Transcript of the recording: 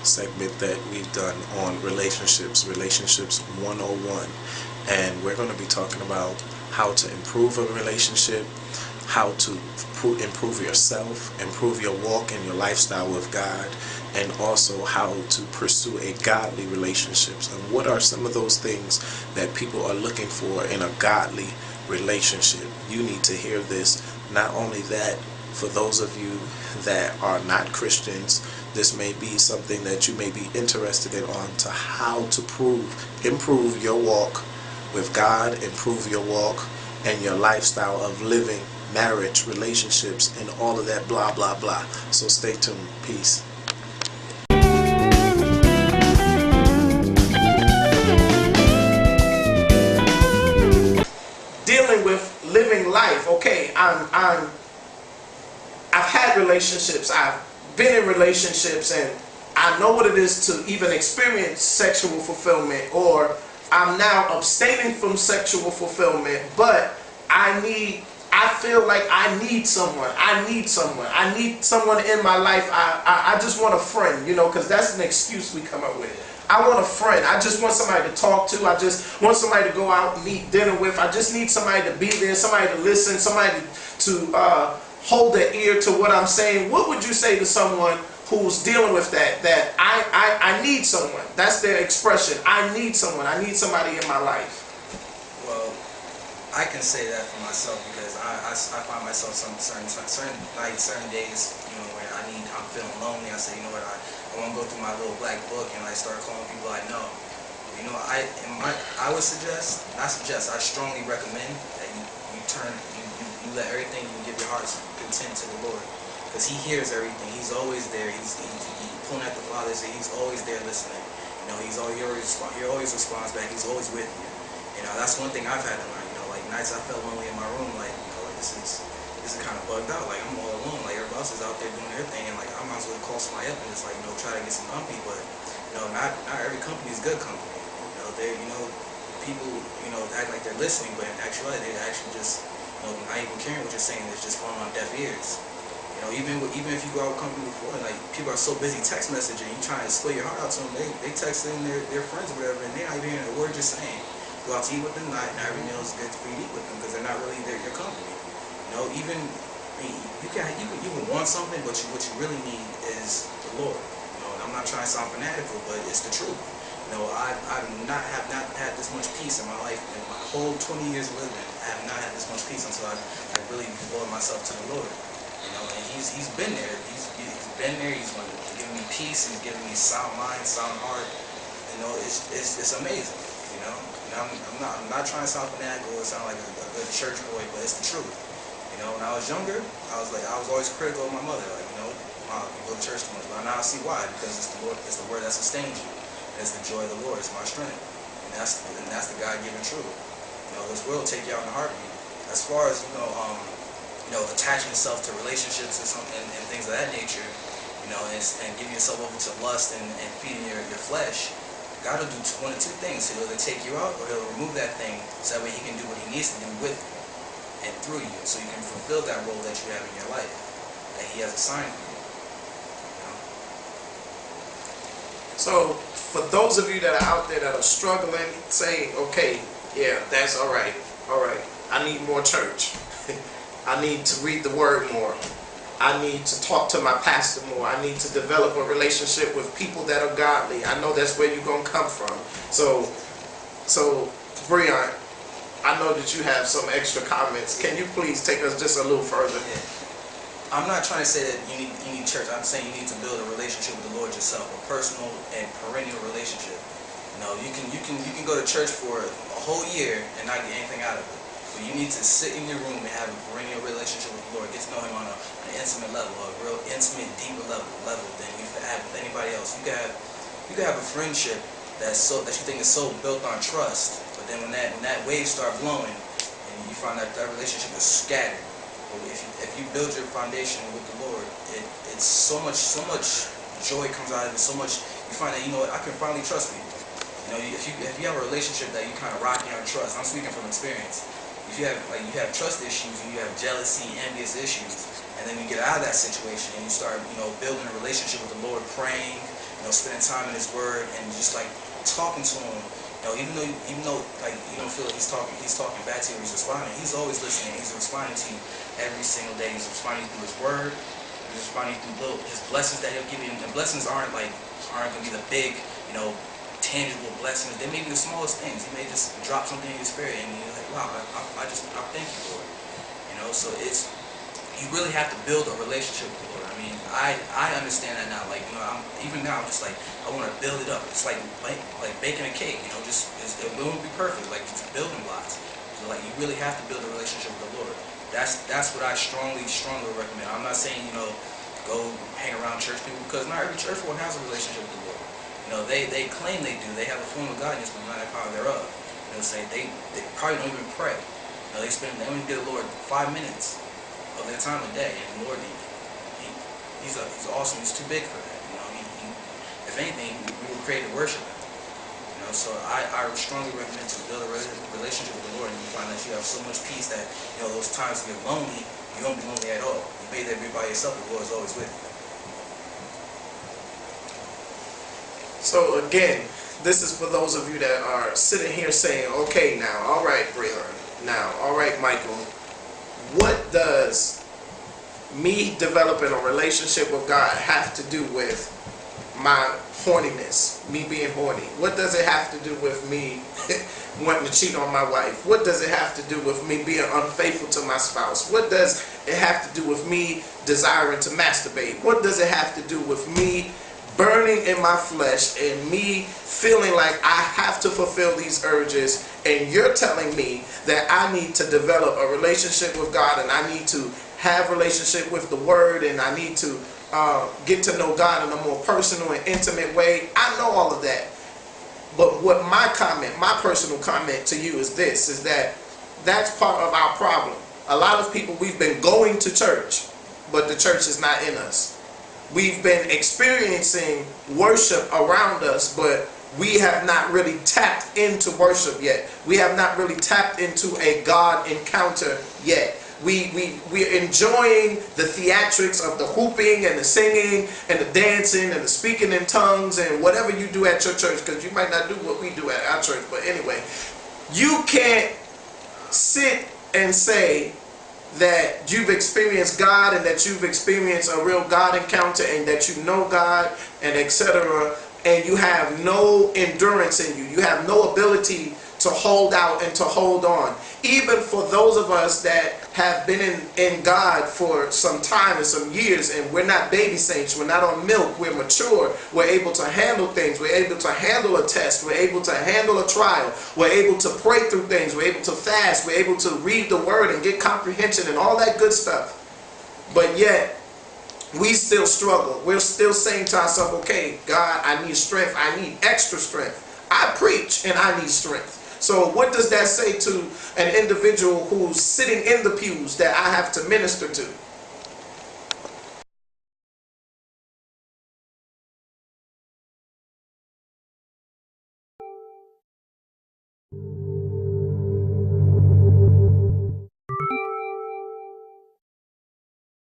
Segment that we've done on relationships 101, and we're going to be talking about how to improve a relationship, how to improve yourself, improve your walk and your lifestyle with God, and also how to pursue a godly relationships, and what are some of those things that people are looking for in a godly relationship. You need to hear this. Not only that, for those of you that are not Christians, this may be something that you may be interested in on to how to improve your walk with God, improve your walk and your lifestyle of living, marriage, relationships, and all of that blah blah blah. So stay tuned. Peace. Dealing with living life. Okay, I've had relationships, I've been in relationships, and I know what it is to even experience sexual fulfillment, or I'm now abstaining from sexual fulfillment, but I feel like I need someone. I need someone in my life. I just want a friend, because that's an excuse we come up with. I want a friend. I just want somebody to talk to. I just want somebody to go out and eat dinner with. I just need somebody to be there, somebody to listen, somebody to hold their ear to what I'm saying. What would you say to someone who's dealing with that I need someone? That's their expression. I need someone. I need somebody in my life. Well, I can say that for myself, because I find myself certain nights, certain days, where I'm feeling lonely. I say, you know what, I want to go through my little black book and I start calling people I know. I strongly recommend that you let everything, you give your heart content to the Lord, because He hears everything. He's always there. He's pulling at the Father's ear. He's always there listening. He always responds back. He's always with you. That's one thing I've had to learn. Like nights I felt lonely in my room, like this is kind of bugged out. Like I'm all alone. Like everybody else is out there doing their thing, and like I might as well call somebody up and just try to get some company. But not every company is good company. People act like they're listening, but in actuality they're actually just not even caring what you're saying. It's just falling on deaf ears. Even if you go out with company before, like people are so busy text messaging, you trying to spill your heart out to them. They texting their friends or whatever, and they're not even hearing a word you're saying. Go out to eat with them, not every meal is good for you to eat with them, because they're not really your company. You can want something, but what you really need is the Lord. I'm not trying to sound fanatical, but it's the truth. I've not had this much peace in my life. In my whole 20 years of living, I have not had this much peace until I really devoted myself to the Lord. And He's been there. He's been there. He's given me peace. He's given me sound mind, sound heart. It's amazing. I'm not trying to sound fanatical or sound like a good church boy, but it's the truth. When I was younger, I was always critical of my mother. Mom, you go to church too much. But now I see why. Because it's the Lord. It's the word that sustains you. It's the joy of the Lord. It's my strength. And that's the God-given truth. This world will take you out in a heartbeat. As far as attaching yourself to relationships and things of that nature, and giving yourself over to lust and feeding your flesh, God will do one of two things. He'll either take you out, or He'll remove that thing, so that way He can do what He needs to do with you and through you, so you can fulfill that role that you have in your life that He has assigned for you. So for those of you that are out there that are struggling, saying, okay, yeah, that's all right, I need more church. I need to read the word more. I need to talk to my pastor more. I need to develop a relationship with people that are godly. I know that's where you're going to come from. So Breon, I know that you have some extra comments. Can you please take us just a little further? Yeah. I'm not trying to say that you need church. I'm saying you need to build a relationship with the Lord yourself, a personal and perennial relationship. You know, you can go to church for a whole year and not get anything out of it. But you need to sit in your room and have a perennial relationship with the Lord, get to know Him on an intimate level, a real intimate, deeper level than you can have with anybody else. You can have a friendship that you think is so built on trust, but then when that wave start blowing, and you find that relationship is scattered. But if you build your foundation with the Lord, it's so much joy comes out of it. So much you find that, you know what, I can finally trust people. You know, if you have a relationship that you kind of rocking on trust, I'm speaking from experience. If you have trust issues and you have jealousy, envious issues, and then you get out of that situation and you start, you know, building a relationship with the Lord, praying, you know, spending time in His Word, and just like talking to Him. You know, even though like you don't feel like He's talking back to you, or He's responding. He's always listening. He's responding to you every single day. He's responding through His Word. He's responding through His blessings that He'll give you. And blessings aren't gonna be the big, you know, tangible blessings. They may be the smallest things. He may just drop something in your spirit, and you're like, wow, I thank you for it. You know, so you really have to build a relationship with the Lord. I mean, I understand that now. Like, you know, even now, I'm just like, I want to build it up. It's like baking a cake. You know, it won't be perfect. Like, it's building blocks. So like, you really have to build a relationship with the Lord. That's what I strongly recommend. I'm not saying, you know, go hang around church people, because not every church one has a relationship with the Lord. You know, they claim they do. They have a form of godliness, but not the power thereof. You know, say they probably don't even pray. You know, they only give the Lord 5 minutes of their time a day, and the Lord, he's awesome. He's too big for that. You know, if anything, we were created to worship Him. You know, so I strongly recommend to build a relationship with the Lord, and you find that you have so much peace that, you know, those times you get lonely, you won't be lonely at all. You may be by yourself, but the Lord is always with you. So again, this is for those of you that are sitting here saying, okay, now, all right, Breon, now, all right, Michael, what does me developing a relationship with God have to do with my horniness, me being horny? What does it have to do with me wanting to cheat on my wife? What does it have to do with me being unfaithful to my spouse? What does it have to do with me desiring to masturbate? What does it have to do with me burning in my flesh and me feeling like I have to fulfill these urges, and you're telling me that I need to develop a relationship with God, and I need to have a relationship with the Word, and I need to get to know God in a more personal and intimate way? I know all of that. But what my personal comment to you is this, is that that's part of our problem. A lot of people, we've been going to church, but the church is not in us. We've been experiencing worship around us, but we have not really tapped into worship yet. We have not really tapped into a God encounter yet. We're enjoying the theatrics of the hooping and the singing and the dancing and the speaking in tongues and whatever you do at your church, because you might not do what we do at our church. But anyway, you can't sit and say that you've experienced God and that you've experienced a real God encounter and that you know God and etc., and you have no endurance in you. You have no ability to hold out and to hold on. Even for those of us that have been in God for some time and some years, and we're not baby saints, we're not on milk, we're mature, we're able to handle things, we're able to handle a test, we're able to handle a trial, we're able to pray through things, we're able to fast, we're able to read the Word and get comprehension and all that good stuff. But yet, we still struggle. We're still saying to ourselves, okay, God, I need strength, I need extra strength. I preach and I need strength. So what does that say to an individual who's sitting in the pews that I have to minister to?